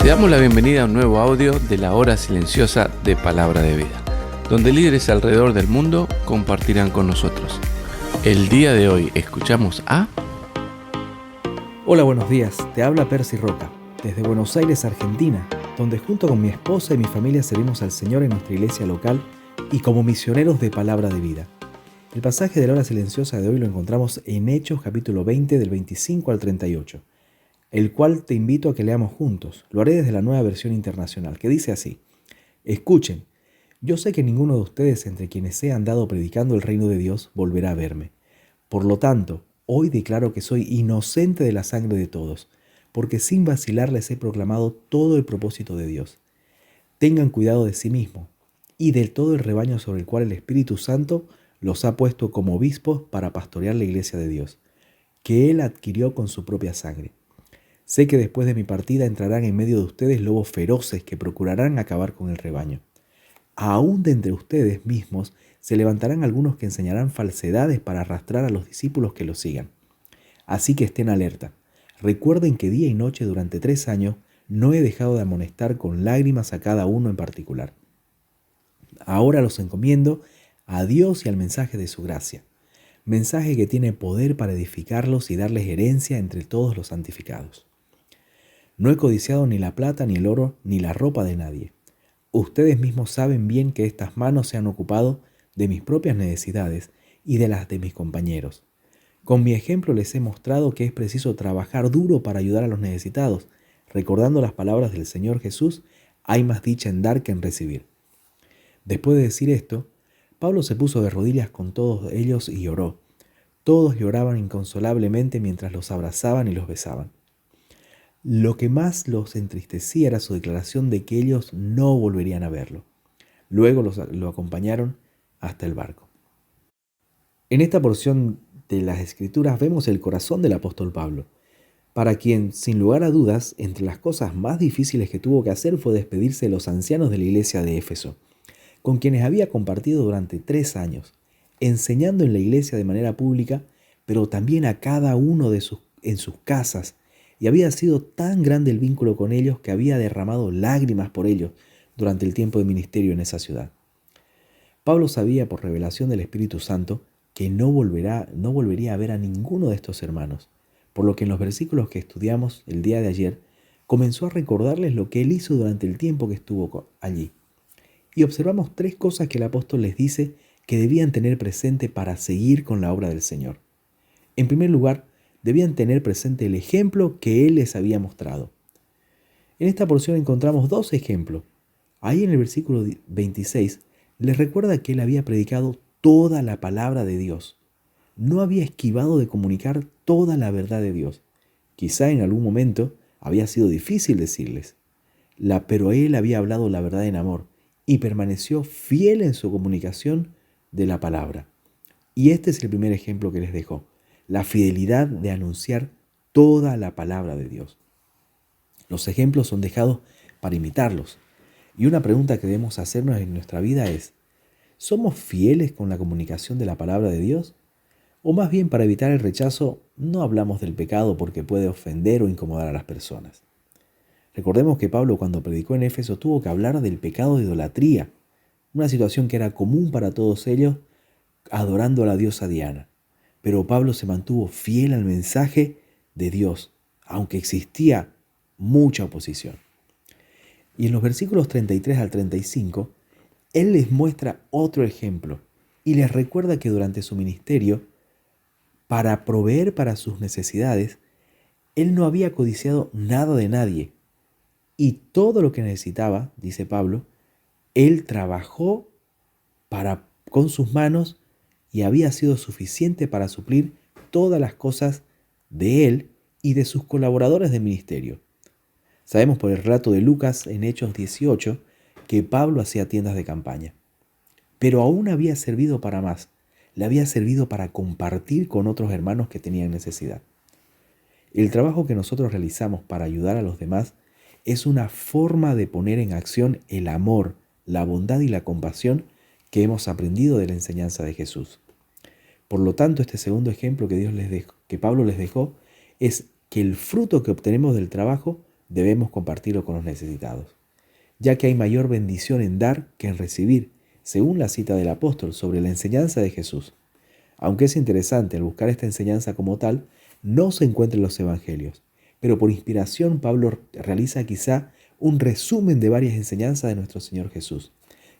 Te damos la bienvenida a un nuevo audio de la hora silenciosa de Palabra de Vida, donde líderes alrededor del mundo compartirán con nosotros. El día de hoy escuchamos a... Hola, buenos días. Te habla Percy Roca, desde Buenos Aires, Argentina, donde junto con mi esposa y mi familia servimos al Señor en nuestra iglesia local y como misioneros de Palabra de Vida. El pasaje de la hora silenciosa de hoy lo encontramos en Hechos capítulo 20 del 25 al 38, el cual te invito a que leamos juntos. Lo haré desde la Nueva Versión Internacional, que dice así: Escuchen, yo sé que ninguno de ustedes entre quienes he andado predicando el reino de Dios volverá a verme. Por lo tanto, hoy declaro que soy inocente de la sangre de todos, porque sin vacilar les he proclamado todo el propósito de Dios. Tengan cuidado de sí mismos y de todo el rebaño sobre el cual el Espíritu Santo los ha puesto como obispos para pastorear la iglesia de Dios, que Él adquirió con su propia sangre. Sé que después de mi partida entrarán en medio de ustedes lobos feroces que procurarán acabar con el rebaño. Aún de entre ustedes mismos se levantarán algunos que enseñarán falsedades para arrastrar a los discípulos que los sigan. Así que estén alerta. Recuerden que día y noche durante 3 años no he dejado de amonestar con lágrimas a cada uno en particular. Ahora los encomiendo a Dios y al mensaje de su gracia, mensaje que tiene poder para edificarlos y darles herencia entre todos los santificados. No he codiciado ni la plata, ni el oro, ni la ropa de nadie. Ustedes mismos saben bien que estas manos se han ocupado de mis propias necesidades y de las de mis compañeros. Con mi ejemplo les he mostrado que es preciso trabajar duro para ayudar a los necesitados, recordando las palabras del Señor Jesús: hay más dicha en dar que en recibir. Después de decir esto, Pablo se puso de rodillas con todos ellos y lloró. Todos lloraban inconsolablemente mientras los abrazaban y los besaban. Lo que más los entristecía era su declaración de que ellos no volverían a verlo. Luego lo acompañaron hasta el barco. En esta porción de las Escrituras vemos el corazón del apóstol Pablo, para quien, sin lugar a dudas, entre las cosas más difíciles que tuvo que hacer fue despedirse de los ancianos de la iglesia de Éfeso, con quienes había compartido durante 3 años, enseñando en la iglesia de manera pública, pero también a cada uno en sus casas, y había sido tan grande el vínculo con ellos que había derramado lágrimas por ellos durante el tiempo de ministerio en esa ciudad. Pablo sabía por revelación del Espíritu Santo que no volvería a ver a ninguno de estos hermanos, por lo que en los versículos que estudiamos el día de ayer comenzó a recordarles lo que él hizo durante el tiempo que estuvo allí. Y observamos 3 cosas que el apóstol les dice que debían tener presente para seguir con la obra del Señor. En primer lugar, debían tener presente el ejemplo que Él les había mostrado. En esta porción encontramos 2 ejemplos. Ahí en el versículo 26 les recuerda que Él había predicado toda la palabra de Dios. No había esquivado de comunicar toda la verdad de Dios. Quizá en algún momento había sido difícil decirles, pero Él había hablado la verdad en amor y permaneció fiel en su comunicación de la palabra. Y este es el primer ejemplo que les dejó: la fidelidad de anunciar toda la palabra de Dios. Los ejemplos son dejados para imitarlos. Y una pregunta que debemos hacernos en nuestra vida es: ¿somos fieles con la comunicación de la palabra de Dios? O más bien, para evitar el rechazo, no hablamos del pecado porque puede ofender o incomodar a las personas. Recordemos que Pablo, cuando predicó en Éfeso, tuvo que hablar del pecado de idolatría, una situación que era común para todos ellos, adorando a la diosa Diana. Pero Pablo se mantuvo fiel al mensaje de Dios, aunque existía mucha oposición. Y en los versículos 33 al 35, él les muestra otro ejemplo y les recuerda que durante su ministerio, para proveer para sus necesidades, él no había codiciado nada de nadie. Y todo lo que necesitaba, dice Pablo, él trabajó con sus manos y había sido suficiente para suplir todas las cosas de él y de sus colaboradores de ministerio. Sabemos por el relato de Lucas en Hechos 18 que Pablo hacía tiendas de campaña. Pero aún había servido para más. Le había servido para compartir con otros hermanos que tenían necesidad. El trabajo que nosotros realizamos para ayudar a los demás es una forma de poner en acción el amor, la bondad y la compasión que hemos aprendido de la enseñanza de Jesús. Por lo tanto, este segundo ejemplo que Pablo les dejó es que el fruto que obtenemos del trabajo debemos compartirlo con los necesitados, ya que hay mayor bendición en dar que en recibir, según la cita del apóstol sobre la enseñanza de Jesús. Aunque es interesante al buscar esta enseñanza como tal, no se encuentra en los evangelios, pero por inspiración Pablo realiza quizá un resumen de varias enseñanzas de nuestro Señor Jesús,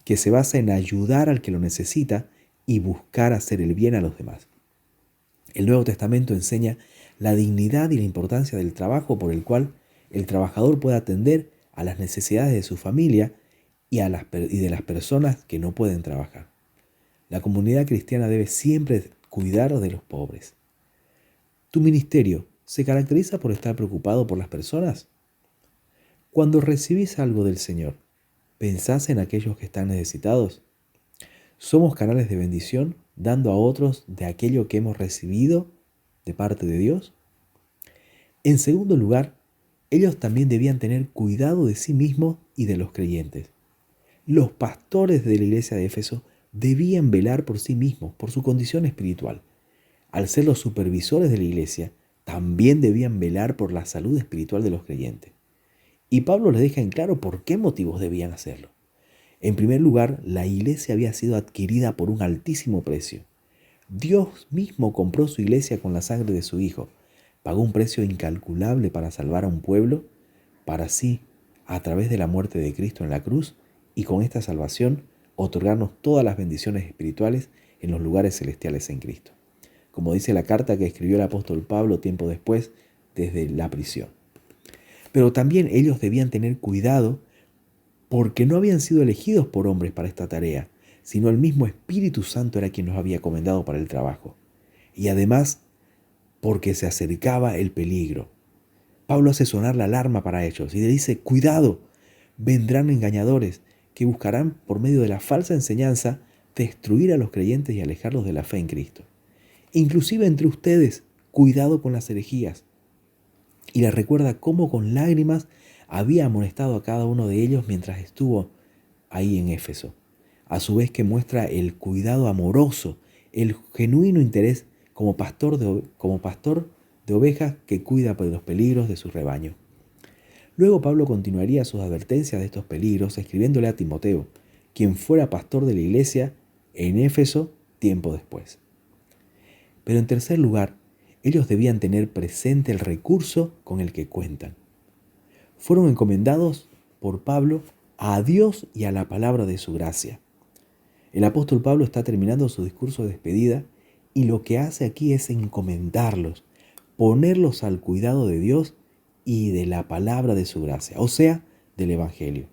que se basa en ayudar al que lo necesita y buscar hacer el bien a los demás. El Nuevo Testamento enseña la dignidad y la importancia del trabajo por el cual el trabajador puede atender a las necesidades de su familia y de las personas que no pueden trabajar. La comunidad cristiana debe siempre cuidar de los pobres. ¿Tu ministerio se caracteriza por estar preocupado por las personas? Cuando recibís algo del Señor, ¿pensás en aquellos que están necesitados? ¿Somos canales de bendición dando a otros de aquello que hemos recibido de parte de Dios? En segundo lugar, ellos también debían tener cuidado de sí mismos y de los creyentes. Los pastores de la iglesia de Éfeso debían velar por sí mismos, por su condición espiritual. Al ser los supervisores de la iglesia, también debían velar por la salud espiritual de los creyentes. Y Pablo les deja en claro por qué motivos debían hacerlo. En primer lugar, la iglesia había sido adquirida por un altísimo precio. Dios mismo compró su iglesia con la sangre de su Hijo. Pagó un precio incalculable para salvar a un pueblo, para así, a través de la muerte de Cristo en la cruz, y con esta salvación, otorgarnos todas las bendiciones espirituales en los lugares celestiales en Cristo. Como dice la carta que escribió el apóstol Pablo tiempo después desde la prisión. Pero también ellos debían tener cuidado porque no habían sido elegidos por hombres para esta tarea, sino el mismo Espíritu Santo era quien los había encomendado para el trabajo. Y además, porque se acercaba el peligro. Pablo hace sonar la alarma para ellos y le dice, cuidado, vendrán engañadores que buscarán por medio de la falsa enseñanza destruir a los creyentes y alejarlos de la fe en Cristo. Inclusive entre ustedes, cuidado con las herejías. Y les recuerda cómo con lágrimas había amonestado a cada uno de ellos mientras estuvo ahí en Éfeso. A su vez que muestra el cuidado amoroso, el genuino interés como pastor de ovejas que cuida por los peligros de su rebaño. Luego Pablo continuaría sus advertencias de estos peligros escribiéndole a Timoteo, quien fuera pastor de la iglesia en Éfeso tiempo después. Pero en tercer lugar, ellos debían tener presente el recurso con el que cuentan. Fueron encomendados por Pablo a Dios y a la palabra de su gracia. El apóstol Pablo está terminando su discurso de despedida y lo que hace aquí es encomendarlos, ponerlos al cuidado de Dios y de la palabra de su gracia, o sea, del Evangelio.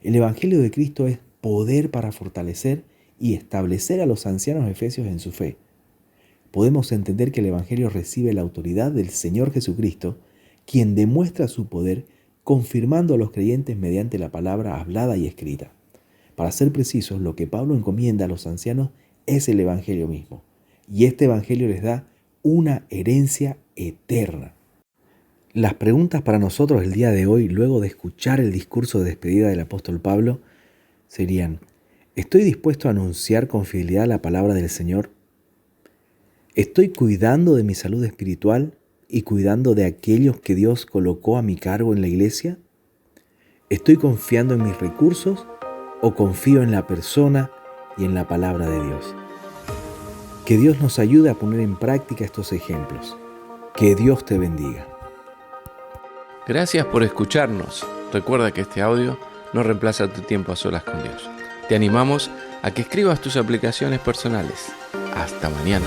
El Evangelio de Cristo es poder para fortalecer y establecer a los ancianos efesios en su fe. Podemos entender que el Evangelio recibe la autoridad del Señor Jesucristo, quien demuestra su poder confirmando a los creyentes mediante la palabra hablada y escrita. Para ser precisos, lo que Pablo encomienda a los ancianos es el Evangelio mismo, y este Evangelio les da una herencia eterna. Las preguntas para nosotros el día de hoy, luego de escuchar el discurso de despedida del apóstol Pablo, serían: ¿estoy dispuesto a anunciar con fidelidad la palabra del Señor? ¿Estoy cuidando de mi salud espiritual y cuidando de aquellos que Dios colocó a mi cargo en la iglesia? ¿Estoy confiando en mis recursos o confío en la persona y en la palabra de Dios? Que Dios nos ayude a poner en práctica estos ejemplos. Que Dios te bendiga. Gracias por escucharnos. Recuerda que este audio no reemplaza tu tiempo a solas con Dios. Te animamos a que escribas tus aplicaciones personales. Hasta mañana.